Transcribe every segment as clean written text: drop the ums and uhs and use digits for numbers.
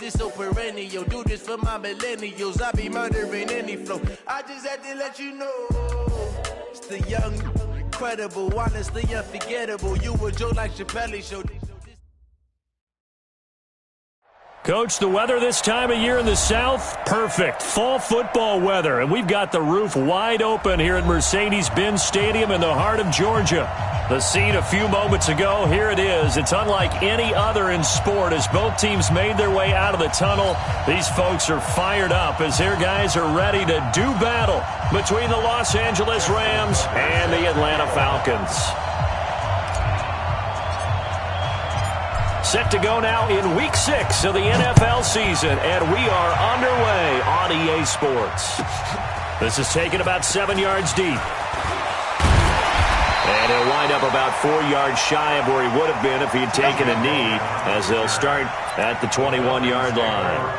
this so perennial. Do this for my millennials. I be murdering any flow. I just had to let you know. It's the young, incredible, honestly unforgettable. You a Joe like Chappelle show. Coach, the weather this time of year in the South, perfect. Fall football weather, and we've got the roof wide open here at Mercedes-Benz Stadium in the heart of Georgia. The scene a few moments ago, here it is. It's unlike any other in sport as both teams made their way out of the tunnel. These folks are fired up as their guys are ready to do battle between the Los Angeles Rams and the Atlanta Falcons. Set to go now in Week 6 of the NFL season, and we are underway on EA Sports. This is taken about 7 yards deep. And he'll wind up about 4 yards shy of where he would have been if he'd taken a knee, as they'll start at the 21-yard line.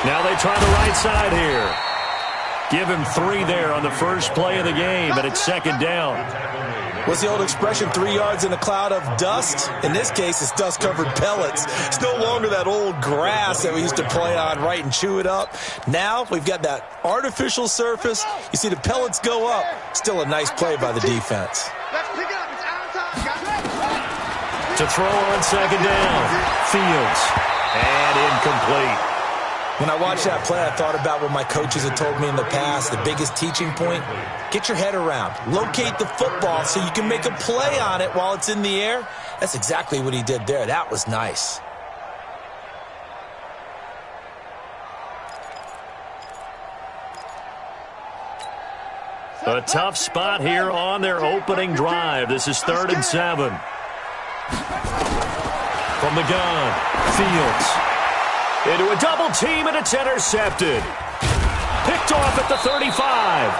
Now they try the right side here. Give him 3 there on the first play of the game, and it's second down. What's the old expression, 3 yards in a cloud of dust? In this case, it's dust-covered pellets. It's no longer that old grass that we used to play on, right, and chew it up. Now we've got that artificial surface. You see the pellets go up. Still a nice play by the defense. To throw on second down. Fields. And incomplete. When I watched that play, I thought about what my coaches had told me in the past. The biggest teaching point, get your head around. Locate the football so you can make a play on it while it's in the air. That's exactly what he did there. That was nice. A tough spot here on their opening drive. This is 3rd and 7. From the gun, Fields. Into a double team, and it's intercepted. Picked off at the 35.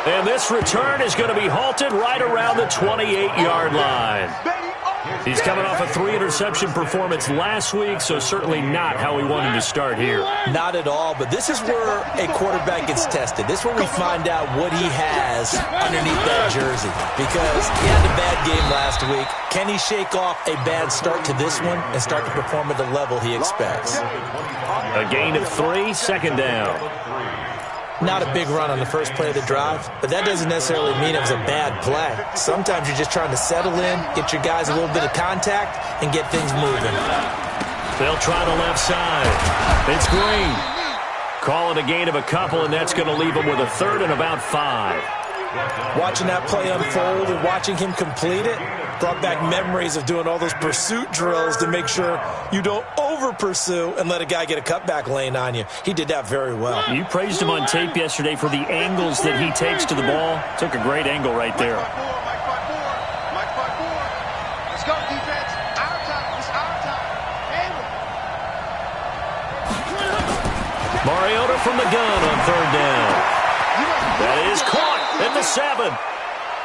And this return is going to be halted right around the 28-yard line. He's coming off a 3-interception performance last week, so certainly not how we want him to start here. Not at all, but this is where a quarterback gets tested. This is where we find out what he has underneath that jersey. Because he had a bad game last week. Can he shake off a bad start to this one and start to perform at the level he expects? A gain of 3, second down. Not a big run on the first play of the drive, but that doesn't necessarily mean it was a bad play. Sometimes you're just trying to settle in, get your guys a little bit of contact, and get things moving. They'll try the left side. It's Green. Call it a gain of a couple, and that's going to leave them with a 3rd and about 5. Watching that play unfold and watching him complete it brought back memories of doing all those pursuit drills to make sure you don't over-pursue and let a guy get a cutback lane on you. He did that very well. You praised him on tape yesterday for the angles that he takes to the ball. Took a great angle right there. Let's go, defense. Our time. It's our time. Mariota from the gun on 3rd down. That is caught at the 7.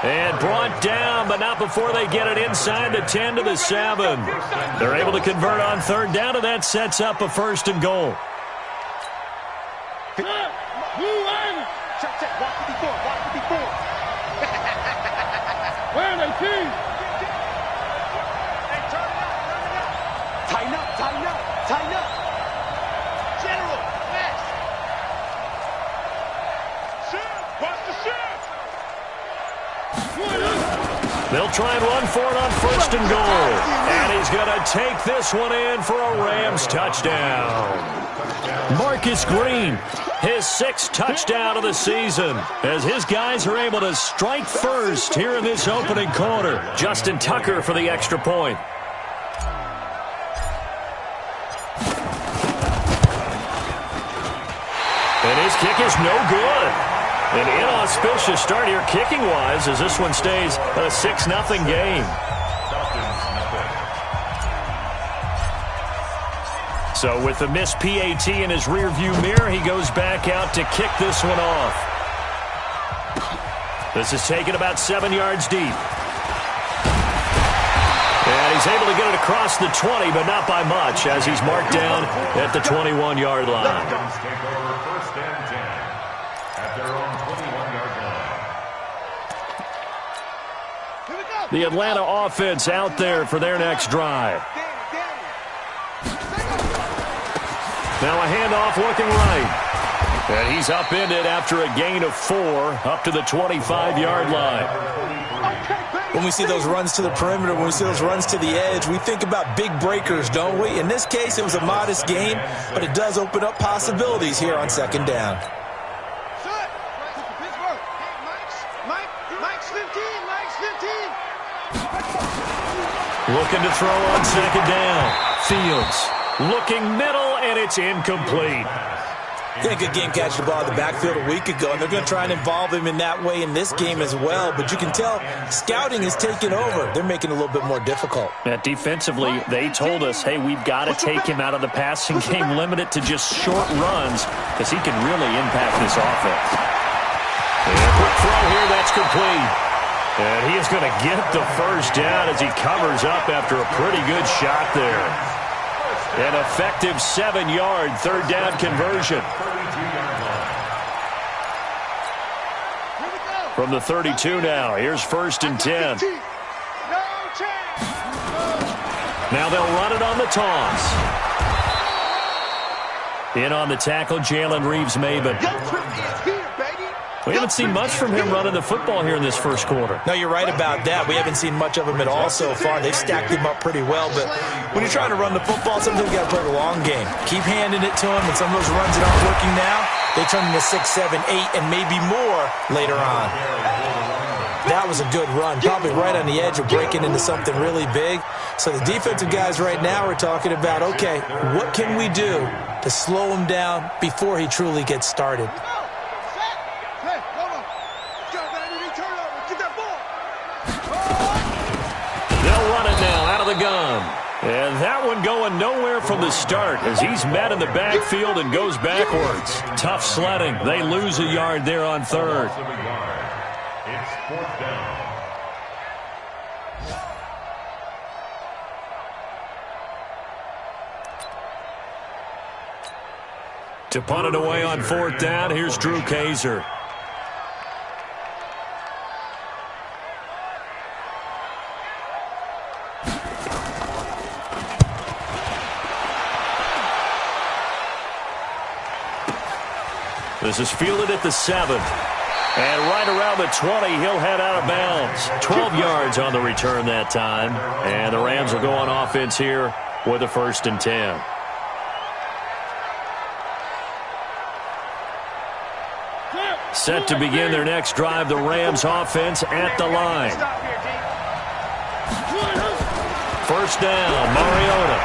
And brought down, but not before they get it inside the 10 to the 7. They're able to convert on 3rd down, and that sets up a 1st and goal. Check. 154. Where are they, team? Hey, turn it up. Tighten up. General, fast. Shift. Watch the shift. They'll try and run for it on 1st and goal. And he's going to take this one in for a Rams touchdown. Marcus Green, his 6th touchdown of the season, as his guys are able to strike first here in this opening quarter. Justin Tucker for the extra point. And his kick is no good. An inauspicious start here kicking-wise as this one stays a 6-0 game. So with the missed PAT in his rearview mirror, he goes back out to kick this one off. This is taken about 7 yards deep. And he's able to get it across the 20, but not by much, as he's marked down at the 21-yard line. Take over 1st and 10 at their own 21-yard line. The Atlanta offense out there for their next drive. Now a handoff looking right. And he's upended after a gain of 4 up to the 25-yard line. When we see those runs to the perimeter, when we see those runs to the edge, we think about big breakers, don't we? In this case, it was a modest gain, but it does open up possibilities here on 2nd down. Looking to throw on 2nd down. Fields looking middle, and it's incomplete. He had a good game catching the ball in the backfield a week ago, and they're going to try and involve him in that way in this game as well. But you can tell scouting is taking over. They're making it a little bit more difficult. Defensively, they told us, hey, we've got to take him out of the passing game, limit it to just short runs, because he can really impact this offense. And a quick throw here, that's complete. And he is going to get the 1st down as he covers up after a pretty good shot there. An effective 7-yard 3rd down conversion. From the 32 now, here's 1st and 10. Now they'll run it on the toss. In on the tackle, Jalen Reeves-Maybin. We haven't seen much from him running the football here in this 1st quarter. No, you're right about that. We haven't seen much of him at all so far. They've stacked him up pretty well, but when you're trying to run the football, sometimes you got to play the long game. Keep handing it to him, and some of those runs that aren't working now, they turn into 6, 7, 8, and maybe more later on. That was a good run, probably right on the edge of breaking into something really big. So the defensive guys right now are talking about, okay, what can we do to slow him down before he truly gets started? The gun. And that one going nowhere from the start as he's met in the backfield and goes backwards. Tough sledding. They lose a yard there on 3rd. It's 4th down. To punt it away on 4th down, here's Drew Kaiser. This is fielded at the 7th. And right around the 20, he'll head out of bounds. 12 yards on the return that time. And the Rams will go on offense here with a 1st and 10. Set to begin their next drive, the Rams offense at the line. 1st down, Mariota.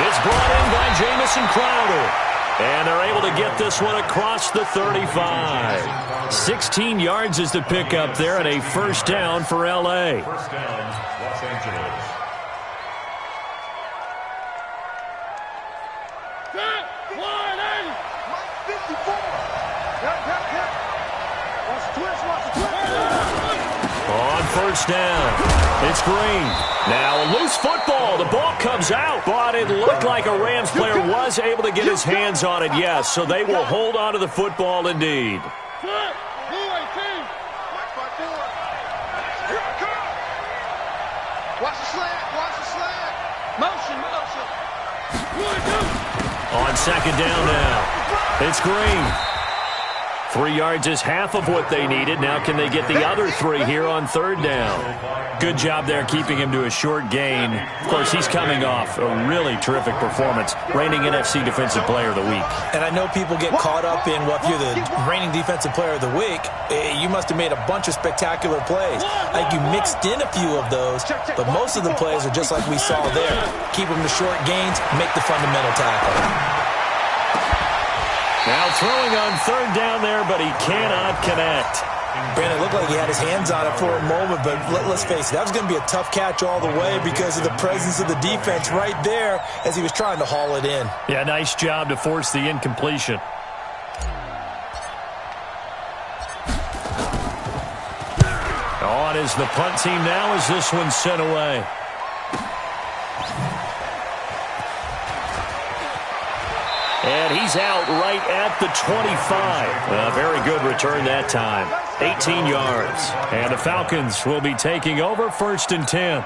It's brought in by Jamison Crowder. And they're able to get this one across the 35. 16 yards is the pickup there, and a 1st down for L.A. 1st down, Los Angeles. On 1st down, it's Green. Now a loose football. The ball comes out, but it looked like a Rams player was able to get his hands on it, yes. So they will hold on to the football indeed. Watch the slant. Watch the slant. Motion. On 2nd down now, it's Green. 3 yards is half of what they needed. Now can they get the other 3 here on 3rd down? Good job there keeping him to a short gain. Of course, he's coming off a really terrific performance, reigning NFC Defensive Player of the Week. And I know people get caught up in, well, if you're the reigning Defensive Player of the Week, you must have made a bunch of spectacular plays. I think you mixed in a few of those, but most of the plays are just like we saw there. Keep them to short gains, make the fundamental tackle. Now throwing on 3rd down there, but he cannot connect. Brandon, it looked like he had his hands on it for a moment, but let's face it, that was going to be a tough catch all the way because of the presence of the defense right there as he was trying to haul it in. Yeah, nice job to force the incompletion. On is the punt team now as this one's sent away. And he's out right at the 25. A very good return that time. 18 yards. And the Falcons will be taking over 1st and 10.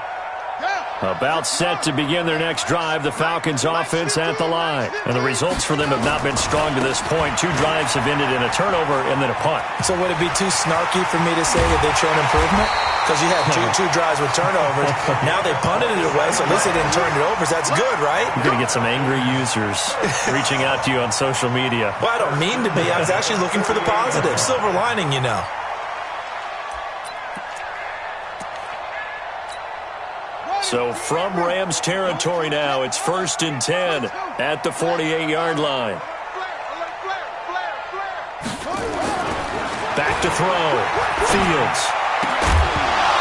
About set to begin their next drive, the Falcons offense at the line. And the results for them have not been strong to this point. 2 drives have ended in a turnover and then a punt. So would it be too snarky for me to say that they've shown improvement? Because you had two drives with turnovers. Now they punted it away, so at least they didn't turn it over. So that's good, right? You're going to get some angry users reaching out to you on social media. Well, I don't mean to be. I was actually looking for the positive. Silver lining, you know. So from Rams territory now, it's 1st and 10 at the 48-yard line. Back to throw. Fields.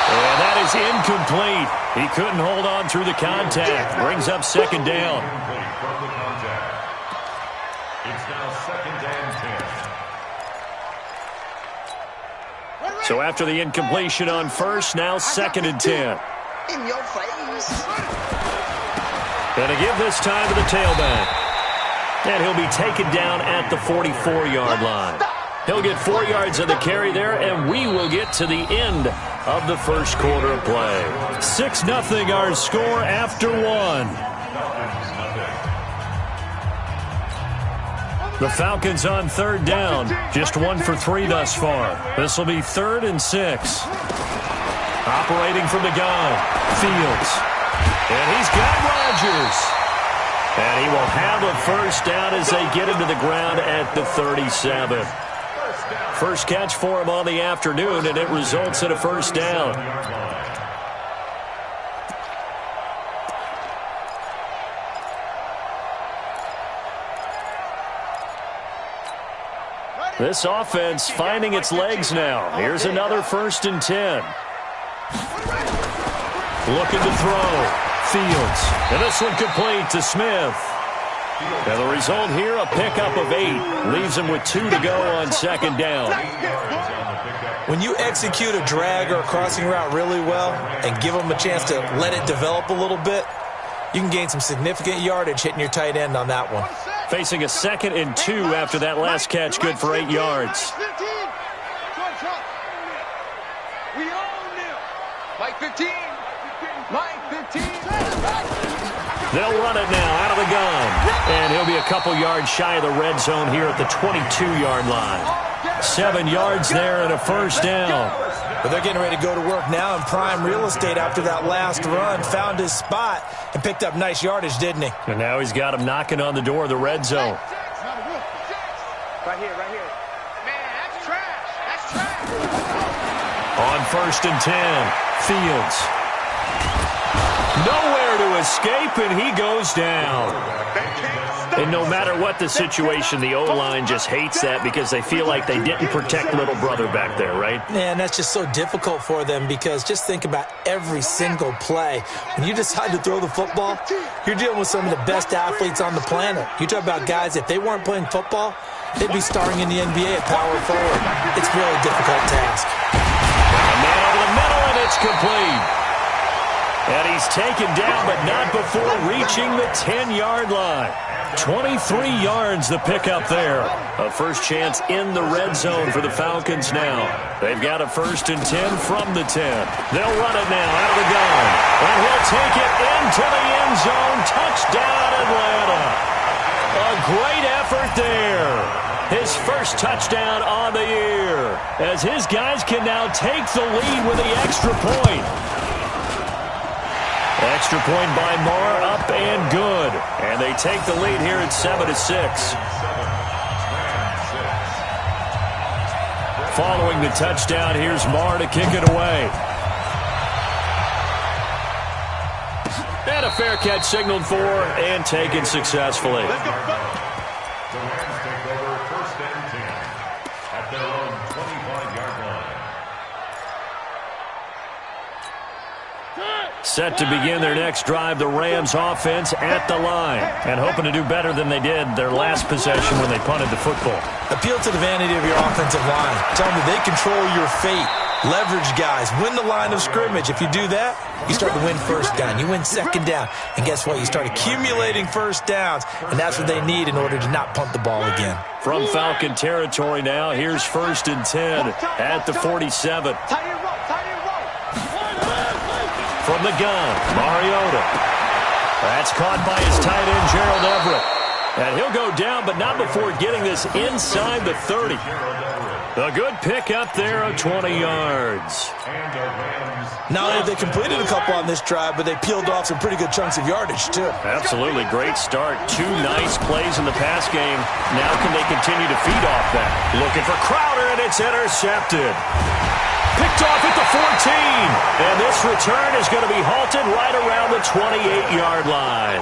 And that is incomplete. He couldn't hold on through the contact. Brings up 2nd down. It's now 2nd and 10. So after the incompletion on 1st, now 2nd and 10. In your face. Going to give this time to the tailback. And he'll be taken down at the 44-yard line. He'll get 4 yards of the carry there, and we will get to the end of the first quarter of play. 6-0 our score after 1. The Falcons on 3rd down. Just 1 for 3 thus far. This will be 3rd and 6. Operating from the gun, Fields. And he's got Rodgers. And he will have a 1st down as they get him to the ground at the 37. First catch for him on the afternoon, and it results in a 1st down. This offense finding its legs now. Here's another 1st and 10. Looking to throw. Fields. And this one complete to Smith. And the result here, a pickup of 8. Leaves him with 2 to go on 2nd down. When you execute a drag or a crossing route really well and give them a chance to let it develop a little bit, you can gain some significant yardage hitting your tight end on that one. Facing a 2nd and 2 after that last catch, good for 8 yards. Mike 15. Mike 15. They'll run it now out of the gun. And he'll be a couple yards shy of the red zone here at the 22-yard line. 7 yards there and a 1st down. But they're getting ready to go to work now in prime real estate after that last run. Found his spot and picked up nice yardage, didn't he? And now he's got him knocking on the door of the red zone. Right here, right here. Man, that's trash. That's trash. On 1st and 10, Fields. Nowhere to escape, and he goes down. And no matter what the situation, the O-line just hates that because they feel like they didn't protect little brother back there, right? Man, that's just so difficult for them because just think about every single play. When you decide to throw the football, you're dealing with some of the best athletes on the planet. You talk about guys, if they weren't playing football, they'd be starring in the NBA at power forward. It's a really difficult task. A man over the middle, and it's complete. And he's taken down, but not before reaching the 10-yard line. 23 yards the pickup there. A first chance in the red zone for the Falcons now. They've got a 1st and 10 from the 10. They'll run it now out of the gun. And he'll take it into the end zone. Touchdown, Atlanta. A great effort there. His first touchdown on the year. As his guys can now take the lead with the extra point. Extra point by Marr, up and good. And they take the lead here at 7-6. Following the touchdown, here's Marr to kick it away. And a fair catch signaled for and taken successfully. The Rams take over 1st and 10 at their own 25-yard line. Set to begin their next drive, the Rams offense at the line. And hoping to do better than they did their last possession when they punted the football. Appeal to the vanity of your offensive line. Tell them they control your fate. Leverage guys. Win the line of scrimmage. If you do that, you start to win first down. You win second down. And guess what? You start accumulating first downs. And that's what they need in order to not punt the ball again. From Falcon territory now, here's 1st and 10 at the 47. From the gun, Mariota. That's caught by his tight end, Gerald Everett. And he'll go down, but not before getting this inside the 30. A good pick up there of 20 yards. Not only have they completed a couple on this drive, but they peeled off some pretty good chunks of yardage, too. Absolutely. Great start. 2 nice plays in the pass game. Now can they continue to feed off that? Looking for Crowder, and it's intercepted. Picked off at the 14. And this return is going to be halted right around the 28-yard line.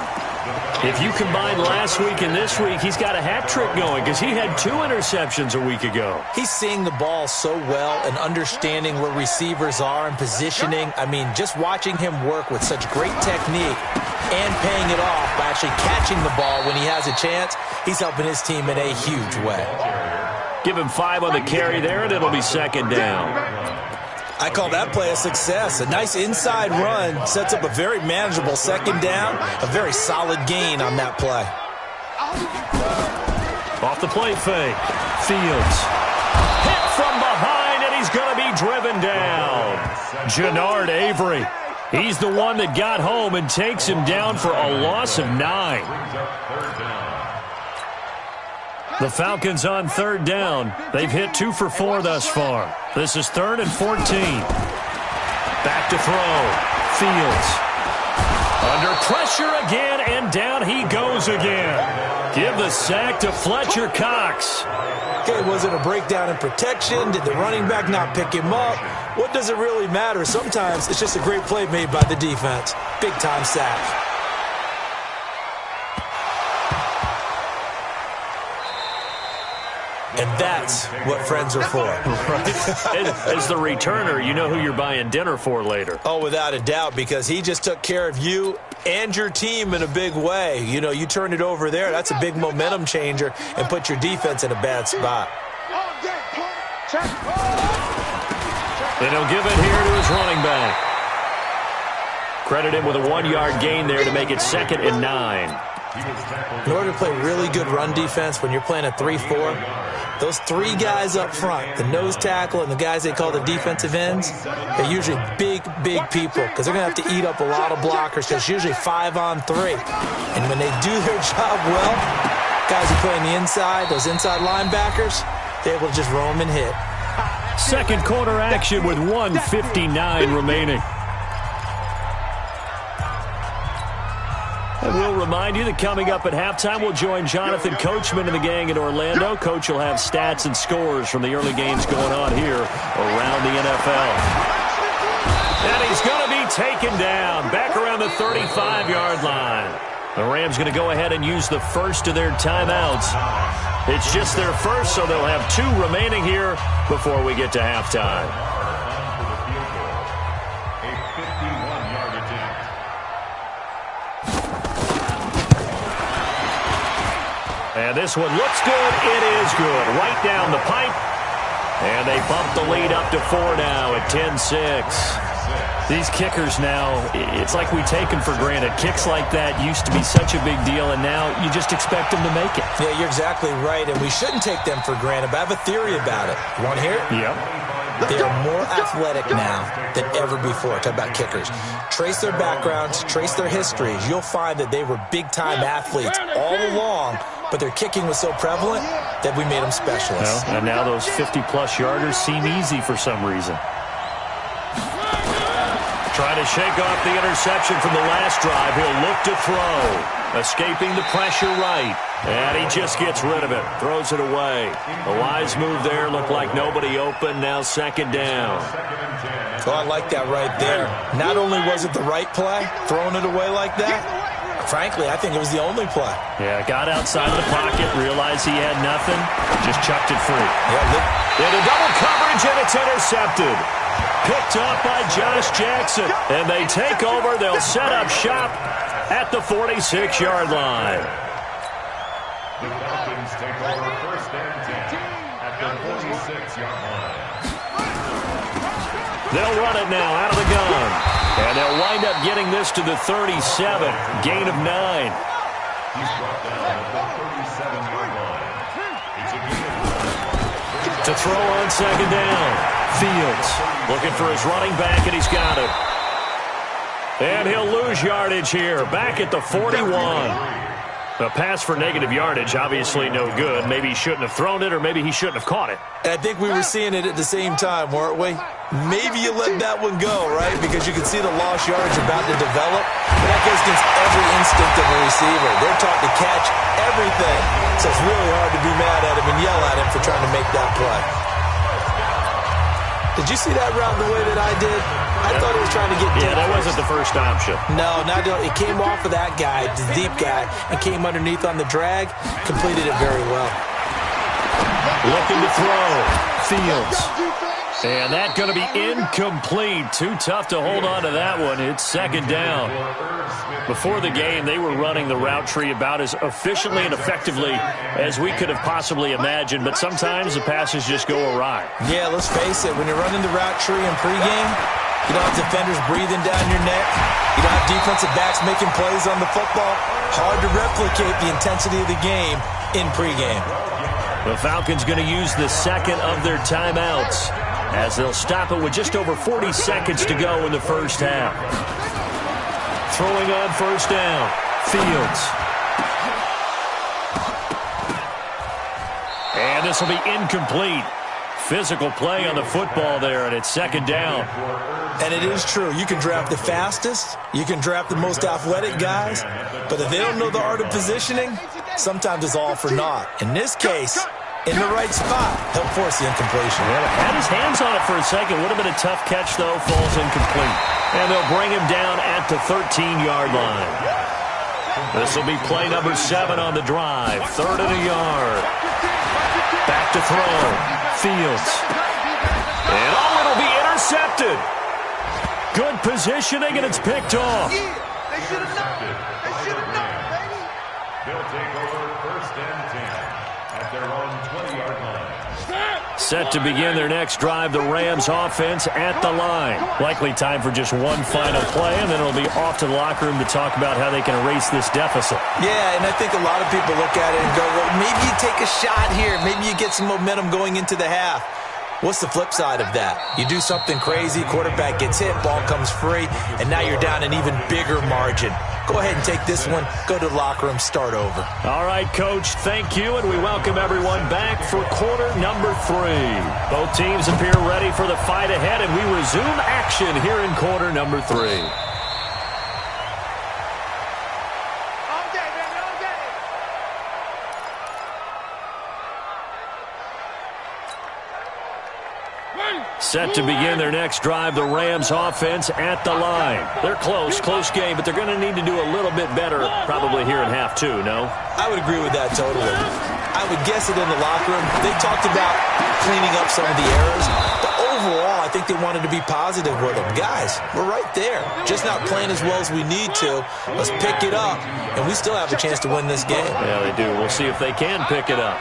If you combine last week and this week, he's got a hat trick going because he had 2 interceptions a week ago. He's seeing the ball so well and understanding where receivers are and positioning. I mean, just watching him work with such great technique and paying it off by actually catching the ball when he has a chance, he's helping his team in a huge way. Give him 5 on the carry there, and it'll be 2nd down. I call that play a success. A nice inside run sets up a very manageable 2nd down, a very solid gain on that play. Off the play fake. Fields. Hit from behind, and he's going to be driven down. Jannard Avery. He's the one that got home and takes him down for a loss of 9. The Falcons on 3rd down. They've hit 2 for 4 thus far. This is 3rd and 14. Back to throw. Fields. Under pressure again, and down he goes again. Give the sack to Fletcher Cox. Okay, was it a breakdown in protection? Did the running back not pick him up? What does it really matter? Sometimes it's just a great play made by the defense. Big-time sack. And that's what friends are for. As the returner, you know who you're buying dinner for later. Oh, without a doubt, because he just took care of you and your team in a big way. You know, you turned it over there. That's a big momentum changer and put your defense in a bad spot. And he'll give it here to his running back. Credit him with a 1-yard gain there to make it 2nd and 9. In order to play really good run defense when you're playing a 3-4, those 3 guys up front, the nose tackle and the guys they call the defensive ends, they're usually big, big people because they're going to have to eat up a lot of blockers. So it's usually 5 on 3. And when they do their job well, guys who play on the inside, those inside linebackers, they're able to just roam and hit. 2nd quarter action with 1:59 remaining. And we'll remind you that coming up at halftime, we'll join Jonathan Coachman and the gang in Orlando. Coach will have stats and scores from the early games going on here around the NFL. And he's going to be taken down back around the 35-yard line. The Rams going to go ahead and use the first of their timeouts. It's just their first, so they'll have 2 remaining here before we get to halftime. And this one looks good. It is good. Right down the pipe. And they bump the lead up to 4 now at 10-6. These kickers now, it's like we take them for granted. Kicks like that used to be such a big deal, and now you just expect them to make it. Yeah, you're exactly right, and we shouldn't take them for granted, but I have a theory about it. You want to hear it? Yep. They are more athletic now than ever before. Talk about kickers. Trace their backgrounds, trace their histories. You'll find that they were big-time athletes all along, but their kicking was so prevalent that we made them specialists. Well, and now those 50-plus yarders seem easy for some reason. Trying to shake off the interception from the last drive. He'll look to throw. Escaping the pressure right. And he just gets rid of it. Throws it away. A wise move there. Looked like nobody open. Now 2nd down. Oh, I like that right there. Not only was it the right play, throwing it away like that, frankly, I think it was the only play. Yeah, got outside of the pocket, realized he had nothing, just chucked it free. Yeah, into double coverage, and it's intercepted. Picked off by Josh Jackson. And they take over. They'll set up shop at the 46-yard line. The Falcons take over first and 10 at the 46-yard line. They'll run it now out of the gun. And they'll wind up getting this to the 37. Gain of 9. He's brought down at the 37-yard line. It's a gain of 9. To throw on second down. Fields looking for his running back, and he's got it. And he'll lose yardage here. Back at the 41. A pass for negative yardage, obviously no good. Maybe he shouldn't have thrown it, or maybe he shouldn't have caught it. And I think we were seeing it at the same time, weren't we? Maybe you let that one go, right? Because you can see the lost yardage about to develop. But that goes against every instinct of a receiver. They're taught to catch everything. So it's really hard to be mad at him and yell at him for trying to make that play. Did you see that route the way that I did? I thought he was trying to get deep. Yeah, that wasn't the first option. No, it came off of that guy, the deep guy, and came underneath on the drag. Completed it very well. Looking to throw. Fields. And that's going to be incomplete. Too tough to hold on to that one. It's second down. Before the game, they were running the route tree about as efficiently and effectively as we could have possibly imagined, but sometimes the passes just go awry. Yeah, let's face it. When you're running the route tree in pregame, you don't have defenders breathing down your neck. You don't have defensive backs making plays on the football. Hard to replicate the intensity of the game in pregame. The Falcons going to use the second of their timeouts as they'll stop it with just over 40 seconds to go in the first half. Throwing on first down. Fields. And this will be incomplete. Physical play on the football there, and it's second down. And it is true. You can draft the fastest. You can draft the most athletic guys. But if they don't know the art of positioning, sometimes it's all for naught. In this case, in the right spot, he'll force the incompletion. Yeah, had his hands on it for a second. Would have been a tough catch, though. Falls incomplete. And they'll bring him down at the 13-yard line. This will be play number 7 on the drive. 3rd and a yard. Back to throw. Fields. And it'll be intercepted. Good positioning, and it's picked off. Yeah, they should have known. They should have known, baby. They'll take over first and 10 at their own 20-yard line. Set to begin their next drive, the Rams offense at the line. Likely time for just one final play, and then it'll be off to the locker room to talk about how they can erase this deficit. Yeah, and I think a lot of people look at it and go, well, maybe you take a shot here. Maybe you get some momentum going into the half. What's the flip side of that? You do something crazy, quarterback gets hit, ball comes free, and now you're down an even bigger margin. Go ahead and take this one, go to the locker room, start over. All right, Coach, thank you, and we welcome everyone back for quarter number 3. Both teams appear ready for the fight ahead, and we resume action here in quarter number 3. Set to begin their next drive, the Rams offense at the line. They're close game, but they're going to need to do a little bit better probably here in half 2, no? I would agree with that totally. I would guess it in the locker room. They talked about cleaning up some of the errors, but overall, I think they wanted to be positive with them. Guys, we're right there. Just not playing as well as we need to. Let's pick it up, and we still have a chance to win this game. Yeah, they do. We'll see if they can pick it up.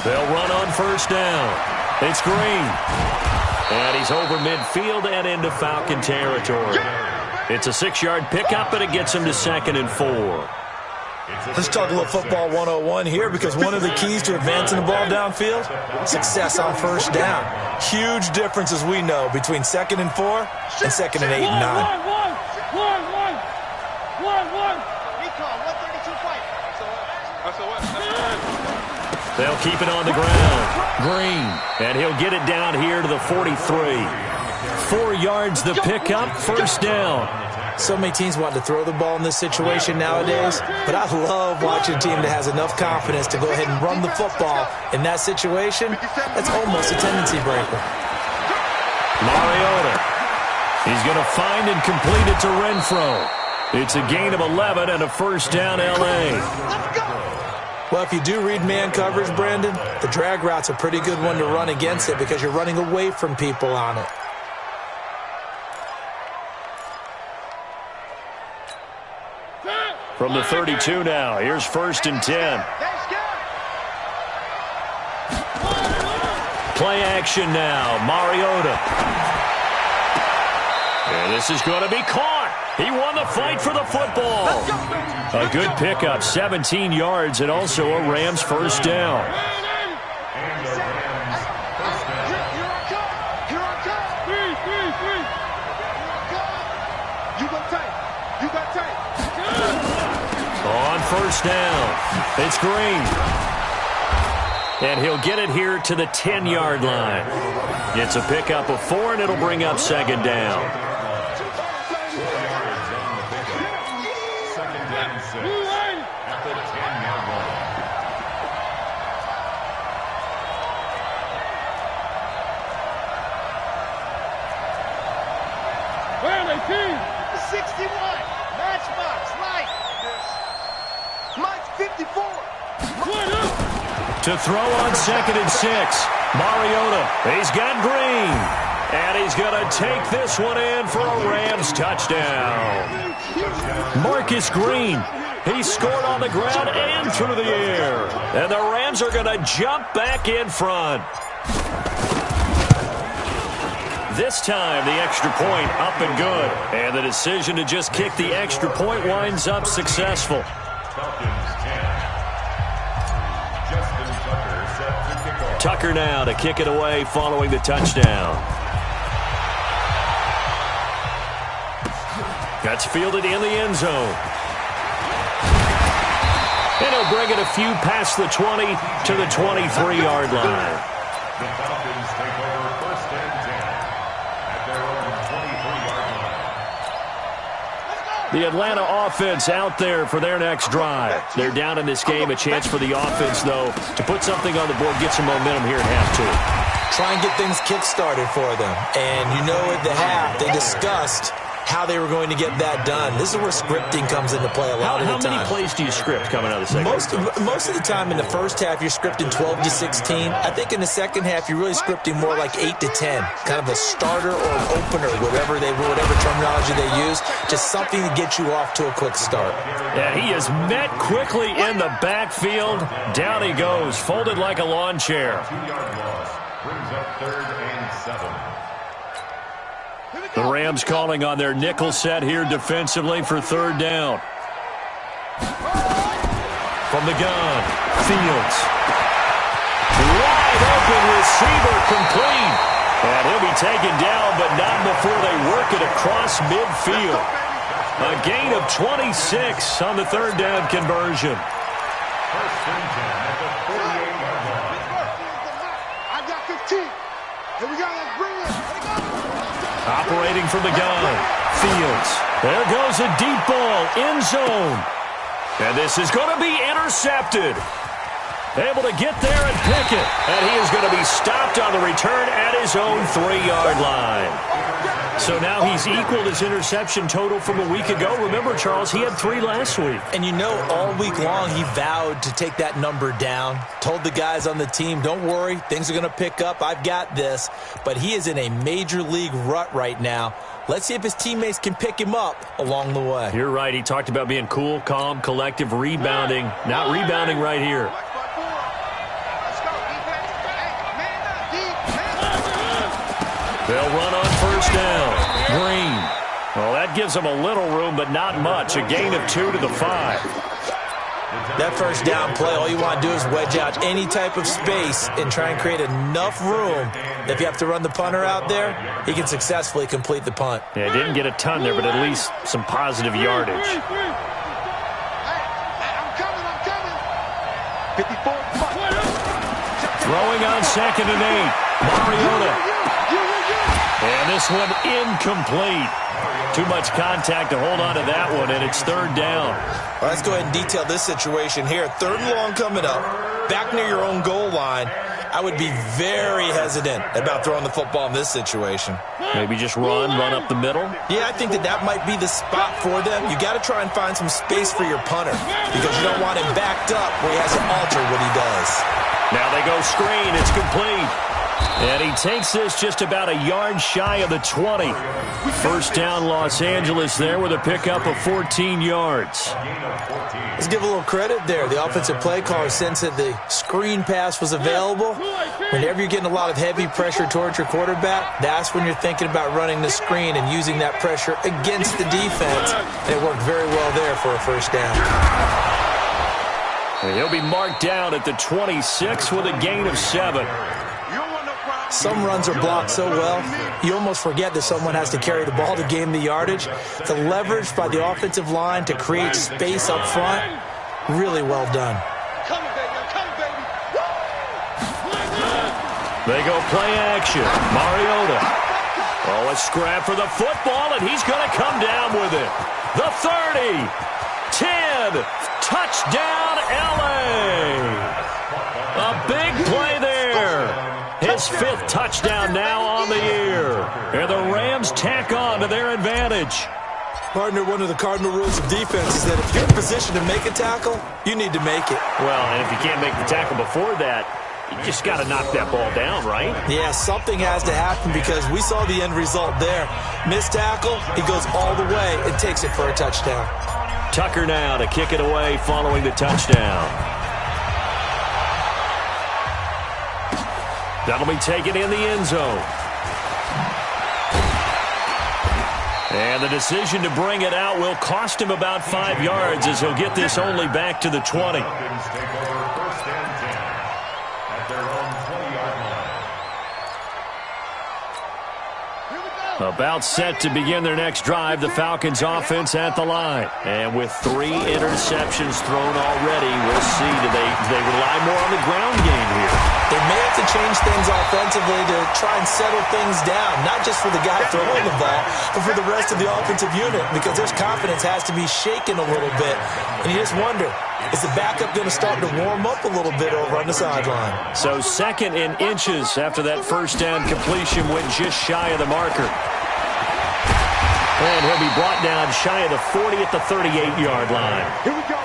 They'll run on first down. It's Green. And he's over midfield and into Falcon territory. It's a 6-yard pickup, but it gets him to 2nd and 4. Let's talk a little football 101 here, because one of the keys to advancing the ball downfield, success on first down. Huge difference, as we know, between 2nd and 4 and 2nd and 8 and 9. They'll keep it on the ground. Green, and he'll get it down here to the 43. 4 yards the pickup, first down. So many teams want to throw the ball in this situation nowadays, but I love watching a team that has enough confidence to go ahead and run the football in that situation. That's almost a tendency breaker. Mariota. He's going to find and complete it to Renfro. It's a gain of 11 and a first down, L.A. Well, if you do read man coverage, Brandon, the drag route's a pretty good one to run against it because you're running away from people on it. From the 32 now, here's 1st and 10. Play action now, Mariota. And this is going to be caught. He won the fight for the football. A good pickup, 17 yards, and also a Rams first down. On first down, it's Green. And he'll get it here to the 10-yard line. It's a pickup of 4, and it'll bring up 2nd down. At the 10-yard line. Where are they, team? 61. Matchbox, Mike. Mike, 54. To throw on 2nd and 6. Mariota, he's got Green. And he's going to take this one in for a Rams touchdown. Marcus Green, he scored on the ground and through the air. And the Rams are going to jump back in front. This time, the extra point up and good. And the decision to just kick the extra point winds up successful. Tucker now to kick it away following the touchdown. That's fielded in the end zone. And he'll bring it a few past the 20 to the 23-yard line. The Falcons take over 1st and 10 at their own 23-yard line. The Atlanta offense out there for their next drive. They're down in this game. A chance for the offense, though, to put something on the board, get some momentum here at half-2. Try and get things kick-started for them. And you know at the half, they discussed how they were going to get that done. This is where scripting comes into play a lot of the time. How many plays do you script coming out of the second? Most of the time in the first half, you're scripting 12 to 16. I think in the second half, you're really scripting more like 8 to 10. Kind of a starter or an opener, whatever terminology they use. Just something to get you off to a quick start. And he is met quickly in the backfield. Down he goes, folded like a lawn chair. 2-yard loss brings up 3rd and 7. The Rams calling on their nickel set here defensively for 3rd down. From the gun, Fields. Wide open receiver complete. And he'll be taken down, but not before they work it across midfield. A gain of 26 on the 3rd down conversion. 1st and 10 at the 48-yard line. I got 15. Here we go. Let's bring it. Operating from the gun, Fields. There goes a deep ball, end zone. And this is going to be intercepted. Able to get there and pick it. And he is going to be stopped on the return at his own 3-yard line. So now he's equaled his interception total from a week ago. Remember, Charles, he had 3 last week. And you know, all week long he vowed to take that number down. Told the guys on the team, don't worry, things are going to pick up. I've got this. But he is in a major league rut right now. Let's see if his teammates can pick him up along the way. You're right. He talked about being cool, calm, collective, rebounding. Not rebounding right here. They'll run on 1st down. Green. Well, that gives them a little room, but not much. A gain of 2 to the 5. That 1st down play, all you want to do is wedge out any type of space and try and create enough room. If you have to run the punter out there, he can successfully complete the punt. Yeah, didn't get a ton there, but at least some positive yardage. I'm coming. 54. Throwing on 2nd and 8. Mariota. And this one incomplete. Too much contact to hold on to that one, and it's 3rd down. Well, let's go ahead and detail this situation here. 3rd and long coming up, back near your own goal line. I would be very hesitant about throwing the football in this situation. Maybe just run up the middle? Yeah, I think that might be the spot for them. You got to try and find some space for your punter because you don't want him backed up where he has to alter what he does. Now they go screen. It's complete. And he takes this just about a yard shy of the 20. First down, Los Angeles there with a pickup of 14 yards. Let's give a little credit there. The offensive play caller sensed that the screen pass was available. Whenever you're getting a lot of heavy pressure towards your quarterback, that's when you're thinking about running the screen and using that pressure against the defense. And it worked very well there for a first down. And he'll be marked down at the 26 with a gain of 7. Some runs are blocked so well, you almost forget that someone has to carry the ball to gain the yardage. The leverage by the offensive line to create space up front, really well done. They go play action. Mariota. Oh, a scrap for the football, and he's going to come down with it. The 30, 10, touchdown, L.A. A big play there. His 5th touchdown now on the year. And the Rams tack on to their advantage. Partner, one of the cardinal rules of defense is that if you're in position to make a tackle, you need to make it. Well, and if you can't make the tackle before that, you just got to knock that ball down, right? Yeah, something has to happen because we saw the end result there. Missed tackle, he goes all the way and takes it for a touchdown. Tucker now to kick it away following the touchdown. That'll be taken in the end zone. And the decision to bring it out will cost him about 5 yards as he'll get this only back to the 20. About set to begin their next drive, the Falcons offense at the line. And with 3 interceptions thrown already, we'll see. Do they rely more on the ground game here? They may have to change things offensively to try and settle things down, not just for the guy throwing the ball, but for the rest of the offensive unit, because their confidence has to be shaken a little bit. And you just wonder, is the backup going to start to warm up a little bit over on the sideline? So 2nd in inches after that first down completion went just shy of the marker. And he'll be brought down shy of the 40 at the 38-yard line.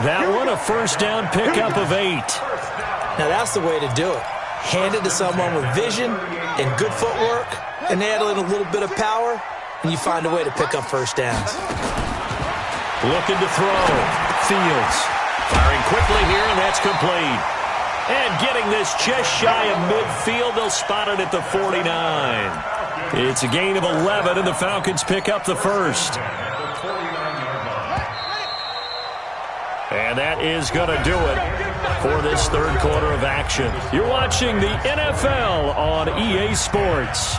That one a first down pickup of 8. Now that's the way to do it. Hand it to someone with vision and good footwork, and add in a little bit of power, and you find a way to pick up first downs. Looking to throw. Fields. Firing quickly here, and that's complete. And getting this just shy of midfield, they'll spot it at the 49. It's a gain of 11, and the Falcons pick up the first. And that is going to do it for this third quarter of action. You're watching the NFL on EA Sports.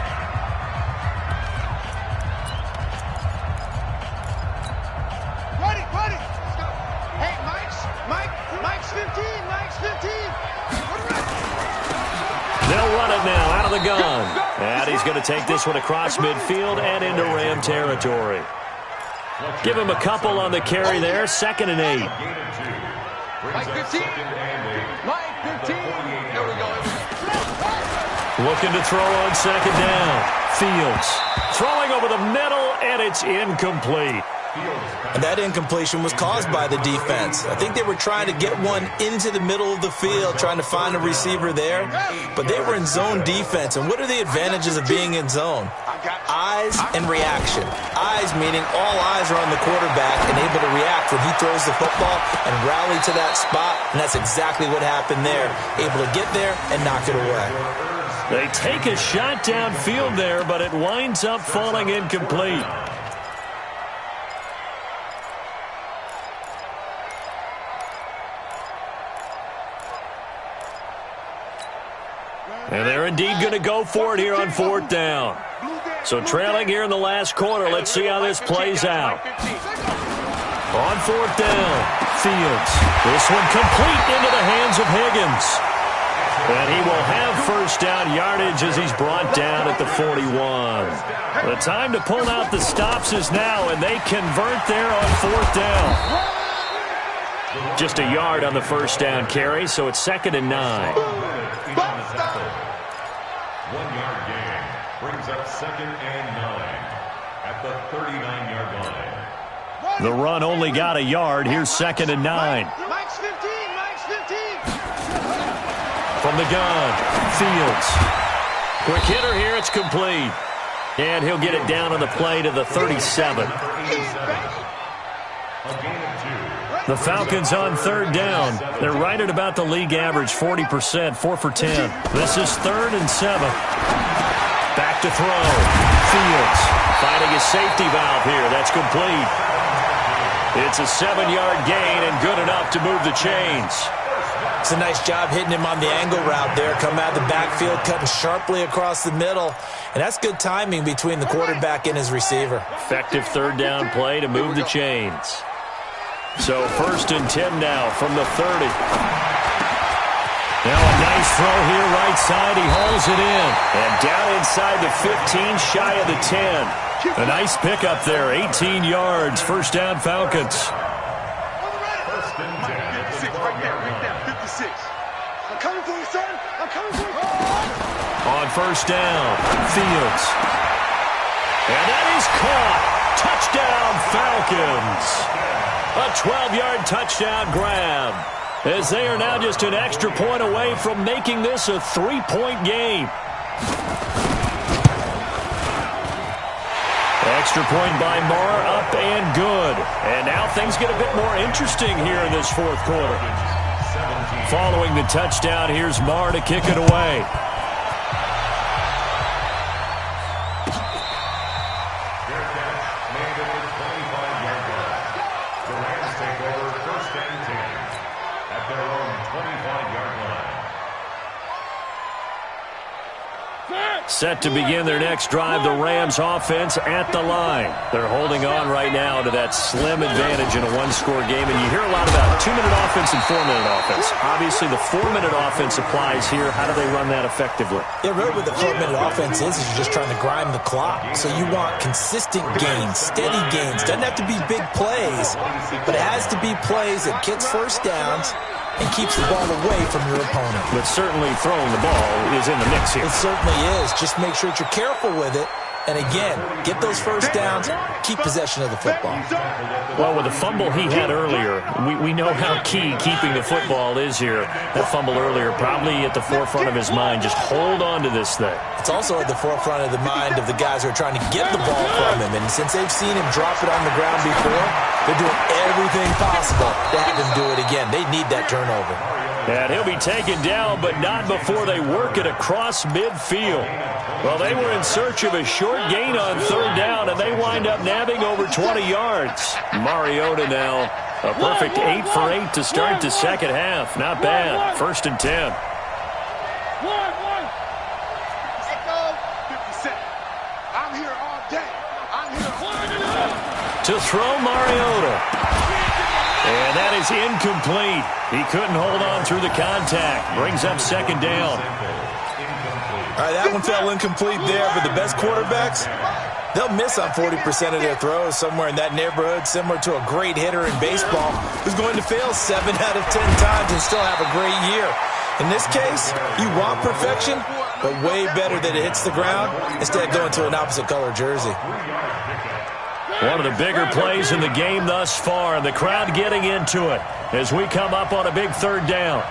Ready. Hey, Mike's 15. Mike's 15. They'll run it now out of the gun. And he's going to take this one across midfield and into Ram territory. Give him a couple on the carry there. 2nd and 8. Mike 15. Mike 15. There we go. Looking to throw on 2nd down. Fields throwing over the middle, and it's incomplete. And that incompletion was caused by the defense. I think they were trying to get one into the middle of the field, trying to find a receiver there, but they were in zone defense. And what are the advantages of being in zone? Eyes and reaction. Eyes meaning all eyes are on the quarterback and able to react when he throws the football and rally to that spot, and that's exactly what happened there. Able to get there and knock it away. They take a shot downfield there, but it winds up falling incomplete. And they're indeed going to go for it here on 4th down. So trailing here in the last quarter, let's see how this plays out. On 4th down, Fields. This one complete into the hands of Higgins. And he will have first down yardage as he's brought down at the 41. The time to pull out the stops is now, and they convert there on 4th down. Just a yard on the first down carry, so it's 2nd and 9. 1 yard gain brings up 2nd and 9 at the 39-yard line. The run only got a yard. Here's 2nd and 9. Mike's 15. From the gun, Fields. Quick hitter here. It's complete. And he'll get it down on the play to the 37. The Falcons on third down. They're right at about the league average, 40%, 4 for 10. This is 3rd and 7. Back to throw. Fields finding his safety valve here. That's complete. It's a 7-yard gain and good enough to move the chains. It's a nice job hitting him on the angle route there. Come out of the backfield, cutting sharply across the middle. And that's good timing between the quarterback and his receiver. Effective third down play to move the chains. So 1st and 10 now from the 30. Now a nice throw here right side. He hauls it in. And down inside the 15, shy of the 10. A nice pickup there, 18 yards. First down, Falcons. I'm coming for you, son. I'm coming for you. On first down, Fields. And that is caught. Touchdown, Falcons. A 12-yard touchdown grab. As they are now just an extra point away from making this a 3-point game. Extra point by Marr, up and good. And now things get a bit more interesting here in this 4th quarter. Following the touchdown, here's Marr to kick it away. Set to begin their next drive, the Rams offense at the line. They're holding on right now to that slim advantage in a one-score game. And you hear a lot about 2-minute offense and 4-minute offense. Obviously, the 4-minute offense applies here. How do they run that effectively? Yeah, really what the 4-minute offense is you're just trying to grind the clock. So you want consistent gains, steady gains. Doesn't have to be big plays, but it has to be plays that gets first downs and keeps the ball away from your opponent. But certainly throwing the ball is in the mix here. It certainly is. Just make sure that you're careful with it. And again, get those first downs, keep possession of the football. Well, with the fumble he had earlier, we know how key keeping the football is here. That fumble earlier probably at the forefront of his mind. Just hold on to this thing. It's also at the forefront of the mind of the guys who are trying to get the ball from him. And since they've seen him drop it on the ground before, they're doing everything possible to have him do it again. They need that turnover. And he'll be taken down, but not before they work it across midfield. Well, they were in search of a short gain on third down, and they wind up nabbing over 20 yards. Mariota now, a perfect 8 for 8 to start the second half. Not bad. 1st and 10. I'm here all day. I'm here. To throw Mariota. And that is incomplete. He couldn't hold on through the contact. Brings up second down. All right, that one fell incomplete there, but the best quarterbacks, they'll miss on 40% of their throws, somewhere in that neighborhood, similar to a great hitter in baseball who's going to fail 7 out of 10 times and still have a great year. In this case, you want perfection, but way better that it hits the ground instead of going to an opposite color jersey. One of the bigger plays in the game thus far, and the crowd getting into it as we come up on a big third down.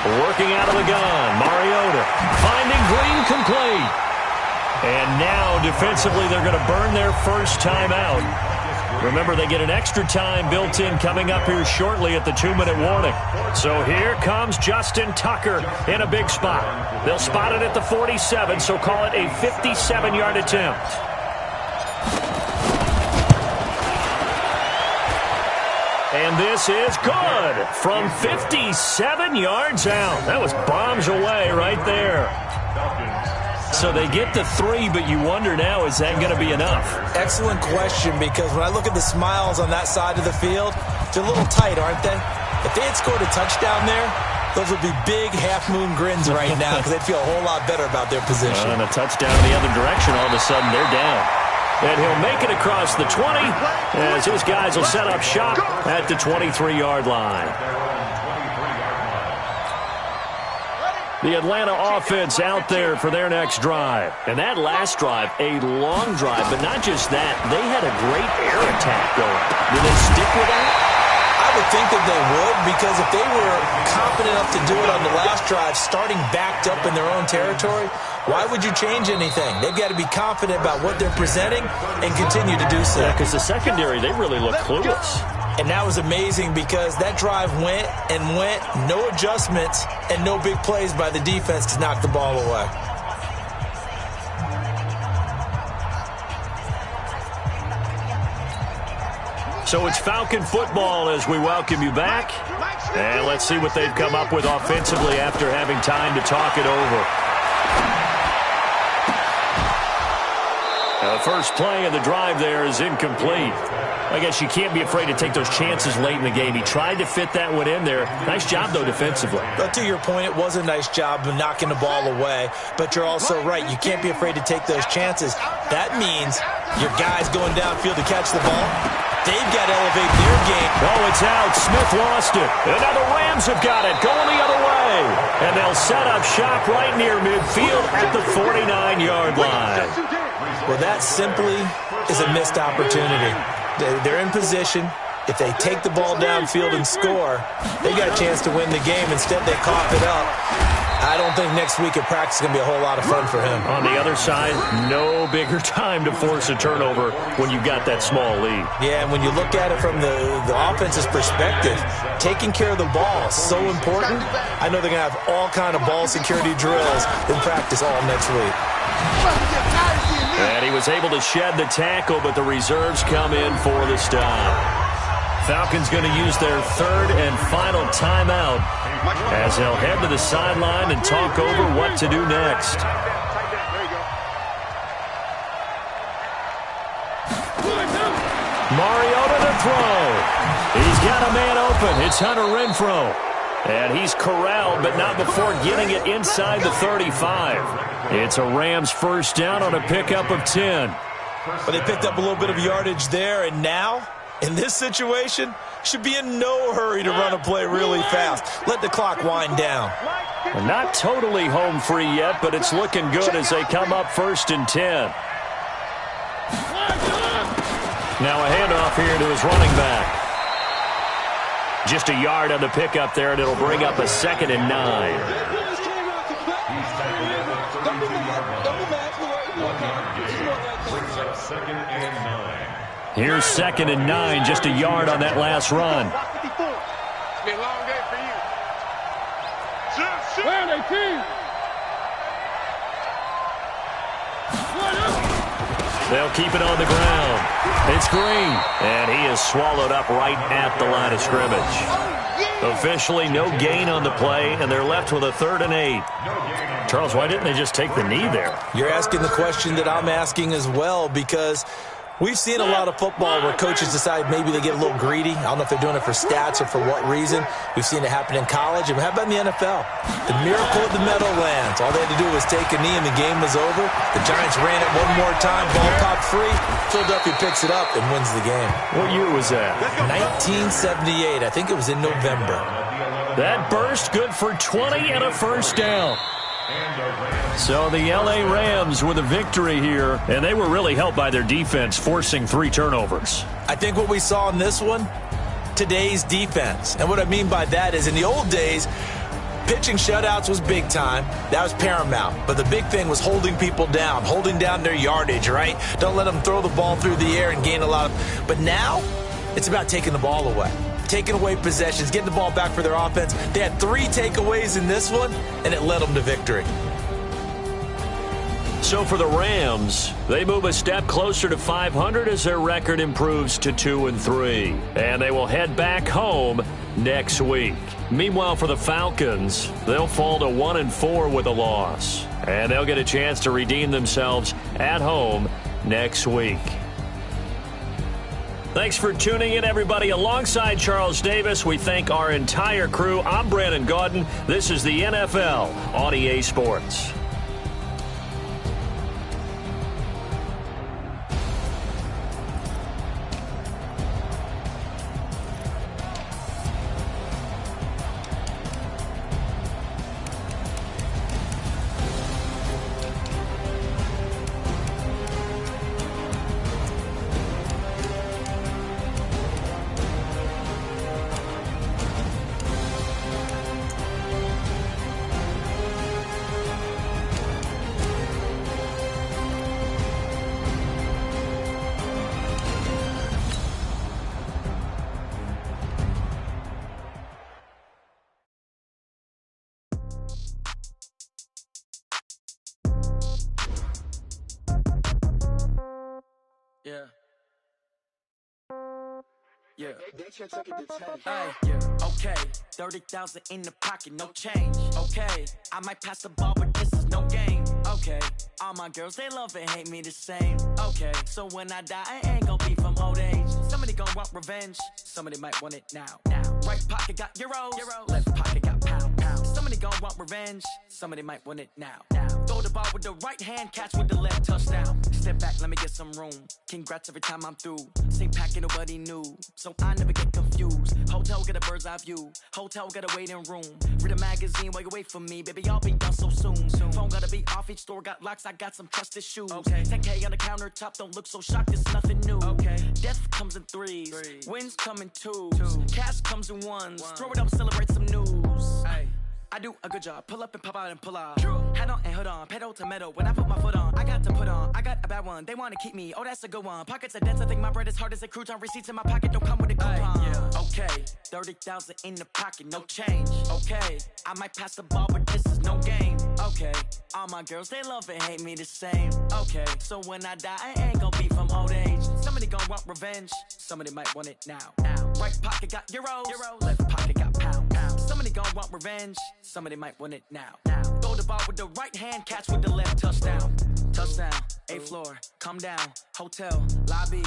Working out of the gun, Mariota finding Green complete. And now defensively they're going to burn their first time out. Remember, they get an extra time built in coming up here shortly at the 2-minute warning. So here comes Justin Tucker in a big spot. They'll spot it at the 47, so call it a 57-yard attempt. And this is good from 57 yards out. That was bombs away right there. So they get the 3, but you wonder now, is that going to be enough? Excellent question, because when I look at the smiles on that side of the field, they're a little tight, aren't they? If they had scored a touchdown there, those would be big half-moon grins right now because they'd feel a whole lot better about their position. And a touchdown in the other direction, all of a sudden they're down. And he'll make it across the 20 as his guys will set up shop at the 23-yard line. The Atlanta offense out there for their next drive. And that last drive, a long drive, but not just that. They had a great air attack going. Will they stick with that? I would think that they would, because if they were confident enough to do it on the last drive, starting backed up in their own territory, why would you change anything? They've got to be confident about what they're presenting and continue to do so. Yeah, because the secondary, they really look clueless. And that was amazing because that drive went and went, no adjustments, and no big plays by the defense to knock the ball away. So it's Falcon football as we welcome you back. And let's see what they've come up with offensively after having time to talk it over. Now, the first play of the drive there is incomplete. I guess you can't be afraid to take those chances late in the game. He tried to fit that one in there. Nice job, though, defensively. But to your point, it was a nice job of knocking the ball away. But you're also right. You can't be afraid to take those chances. That means your guys going downfield to catch the ball, they've got to elevate their game. Oh, it's out. Smith lost it. And now the Rams have got it. Going the other way. And they'll set up shop right near midfield at the 49-yard line. Well, that simply is a missed opportunity. They're in position. If they take the ball downfield and score, they've got a chance to win the game. Instead, they cough it up. I don't think next week at practice is going to be a whole lot of fun for him. On the other side, no bigger time to force a turnover when you've got that small lead. Yeah, and when you look at it from the offense's perspective, taking care of the ball is so important. I know they're going to have all kind of ball security drills in practice all next week. And he was able to shed the tackle, but the reserves come in for the stop. Falcons going to use their third and final timeout as they'll head to the sideline and talk over what to do next. Mariota to throw. He's got a man open. It's Hunter Renfrow. And he's corralled, but not before getting it inside the 35. It's a Rams first down on a pickup of 10. But they picked up a little bit of yardage there, and now, in this situation, should be in no hurry to run a play really fast. Let the clock wind down. Well, not totally home free yet, but it's looking good as they come up first and 10. Now a handoff here to his running back. Just a yard on the pickup there, and it'll bring up a 2nd and 9. Here's 2nd and 9, just a yard on that last run. It's been a long day for you. They'll keep it on the ground. It's Green, and he is swallowed up right at the line of scrimmage. Officially, no gain on the play, and they're left with a 3rd and 8. Charles, why didn't they just take the knee there? You're asking the question that I'm asking as well, because we've seen a lot of football where coaches decide maybe they get a little greedy. I don't know if they're doing it for stats or for what reason. We've seen it happen in college. And how about in the NFL? The miracle of the Meadowlands. All they had to do was take a knee and the game was over. The Giants ran it one more time. Ball popped free. Philadelphia picks it up and wins the game. What year was that? 1978. I think it was in November. That burst good for 20 and a first down. So the L.A. Rams with a victory here, and they were really helped by their defense, forcing 3 turnovers. I think what we saw in this one, today's defense. And what I mean by that is in the old days, pitching shutouts was big time. That was paramount. But the big thing was holding people down, holding down their yardage, right? Don't let them throw the ball through the air and gain a lot of... But now, it's about taking the ball away. Taking away possessions, getting the ball back for their offense. They had 3 takeaways in this one, and it led them to victory. So for the Rams, they move a step closer to 500 as their record improves to 2-3. And they will head back home next week. Meanwhile, for the Falcons, they'll fall to 1-4 with a loss. And they'll get a chance to redeem themselves at home next week. Thanks for tuning in, everybody. Alongside Charles Davis, we thank our entire crew. I'm Brandon Gaudin. This is the NFL on EA Sports. Yeah. Okay, 30,000 in the pocket, no change. Okay, I might pass the ball, but this is no game. Okay, all my girls, they love and hate me the same. Okay, so when I die, I ain't gon' be from old age. Somebody gon' want revenge, somebody might want it now. Right pocket got euros, left pocket got pound. Somebody gon' want revenge, somebody might want it now. Throw the ball with the right hand, catch with the left, touchdown. Step back, let me get some room. Congrats every time I'm through. Same packet, nobody knew, so I never get confused. Hotel get a bird's eye view, hotel got a waiting room. Read a magazine while you wait for me, baby, I'll be done so soon. Phone gotta be off, each store got locks, I got some trusted shoes. 10K on the countertop, don't look so shocked, it's nothing new. Death comes in threes, wins come in twos. Cash comes in ones, throw it up, celebrate some news. I do a good job, pull up and pop out and pull out. Head on and hood on, pedal to metal. When I put my foot on, I got to put on. I got a bad one, they wanna keep me, oh that's a good one. Pockets are dense, I think my bread is hard as a crouton. Receipts in my pocket don't come with a coupon. Okay, 30,000 in the pocket, no change. Okay, I might pass the ball, but this is no game. Okay, all my girls, they love and hate me the same. Okay, so when I die, I ain't gon' be from old age. Somebody gon' want revenge, somebody might want it now. Right pocket got euros, left pocket got pound. Somebody gon' want revenge, somebody might want it now. Throw the ball with the right hand, catch with the left, touchdown. Touchdown, 8th floor, come down, hotel, lobby.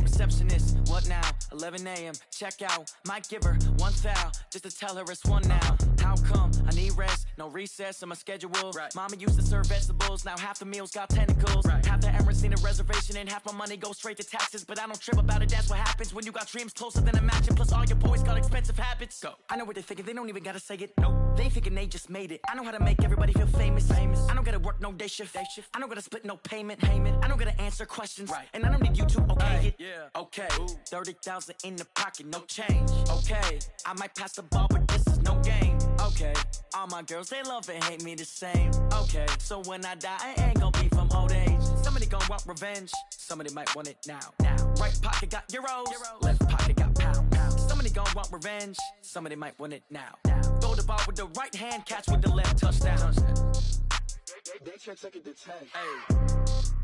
Receptionist, what now? 11 a.m., check out. Might give her one foul, just to tell her it's one now. How come? I need rest, no recess in my schedule. Mama used to serve vegetables, now half the meals got tentacles. Half the Emirates need a reservation and half my money goes straight to taxes. But I don't trip about it, that's what happens when you got dreams closer than a mansion. Plus all your boys got expensive habits. Go. I know what they're thinking, they don't even gotta say it. Nope. They thinking they just made it. I know how to make everybody feel famous. I don't gotta work no day shift. I don't gotta split no payment. I don't gotta answer questions. And I don't need you to okay it. Okay, 30,000 in the pocket, no change. Okay, I might pass the ball, but this is no game. Okay, all my girls, they love and hate me the same. Okay, so when I die, I ain't gon' be from old age. Somebody gon' want revenge, somebody might want it now. Right pocket got euros, left pocket got pound. Somebody gon' want revenge, somebody might want it now. Throw the ball with the right hand, catch with the left, touchdown. They check it to 10.